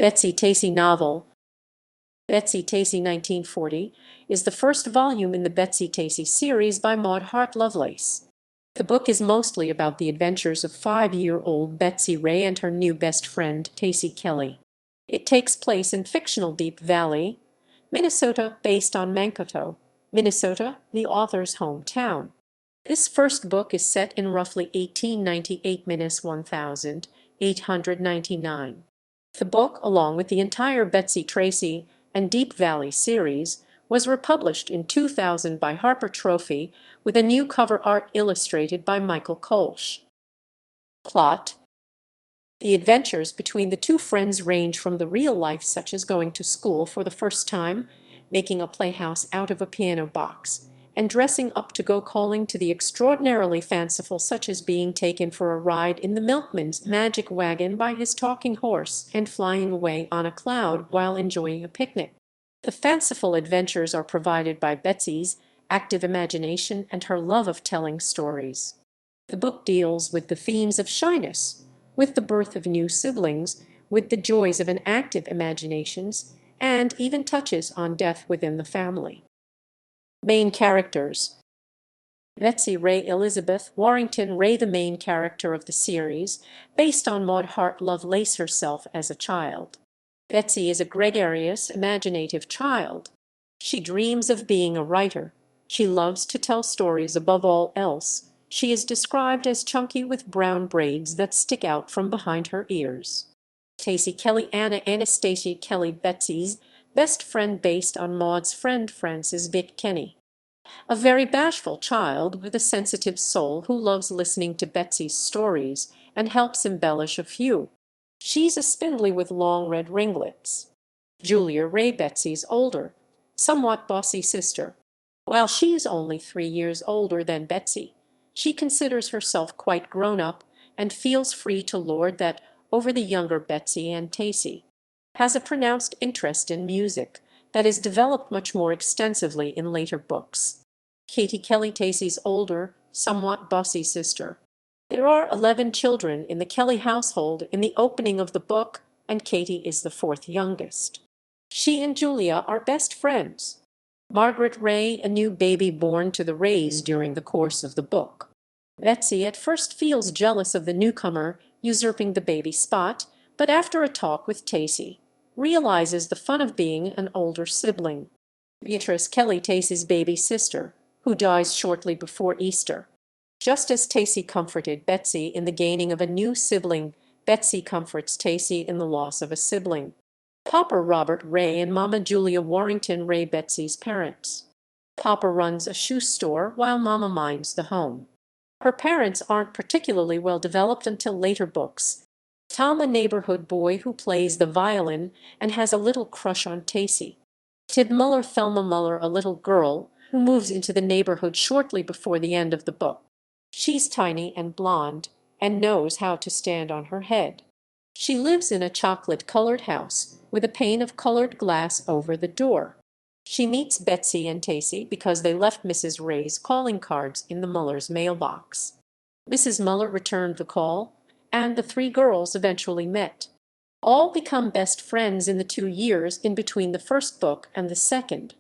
Betsy Tacy novel. Betsy Tacy 1940 is the first volume in the Betsy Tacy series by Maud Hart Lovelace. The book is mostly about the adventures of 5-year-old Betsy Ray and her new best friend, Tacy Kelly. It takes place in fictional Deep Valley, Minnesota, based on Mankato, Minnesota, the author's hometown. This first book is set in roughly 1898–1899. The book, along with the entire Betsy Tacy and Deep Valley series, was republished in 2000 by Harper Trophy with a new cover art illustrated by Michael Kolsch. Plot: the adventures between the two friends range from the real life, such as going to school for the first time, making a playhouse out of a piano box, and dressing up to go calling, to the extraordinarily fanciful, such as being taken for a ride in the milkman's magic wagon by his talking horse and flying away on a cloud while enjoying a picnic. The fanciful adventures are provided by Betsy's active imagination and her love of telling stories. The book deals with the themes of shyness, with the birth of new siblings, with the joys of an active imaginations, and even touches on death within the family. Main characters: Betsy Ray Elizabeth Warrington Ray, the main character of the series, based on Maud Hart Lovelace herself as a child. Betsy is a gregarious, imaginative child. She dreams of being a writer. She loves to tell stories above all else. She is described as chunky with brown braids that stick out from behind her ears. Tacy Kelly Anna Anastasia Kelly, Betsy's best friend, based on Maud's friend Frances Vick Kenny. A very bashful child with a sensitive soul who loves listening to Betsy's stories and helps embellish a few. She's a spindly with long red ringlets. Julia Ray, Betsy's older, somewhat bossy sister. While she's only 3 years older than Betsy, she considers herself quite grown up and feels free to lord that over the younger Betsy and Tacy. Has a pronounced interest in music that is developed much more extensively in later books. Katie Kelly, Tacy's older, somewhat bossy sister. There are 11 children in the Kelly household in the opening of the book, and Katie is the fourth youngest. She and Julia are best friends. Margaret Ray, a new baby born to the Rays during the course of the book. Betsy at first feels jealous of the newcomer usurping the baby spot, but after a talk with Tacy, realizes the fun of being an older sibling. Beatrice Kelly, Tacy's baby sister, who dies shortly before Easter. Just as Tacy comforted Betsy in the gaining of a new sibling, Betsy comforts Tacy in the loss of a sibling. Papa Robert Ray and Mama Julia Warrington Ray, Betsy's parents. Papa runs a shoe store while Mama minds the home. Her parents aren't particularly well developed until later books. Tom, a neighborhood boy who plays the violin and has a little crush on Tacy. Tib Muller, Thelma Muller, a little girl who moves into the neighborhood shortly before the end of the book. She's tiny and blonde and knows how to stand on her head. She lives in a chocolate-colored house with a pane of colored glass over the door. She meets Betsy and Tacy because they left Mrs. Ray's calling cards in the Mullers' mailbox. Mrs. Muller returned the call, and the three girls eventually met. All become best friends in the 2 years in between the first book and the second.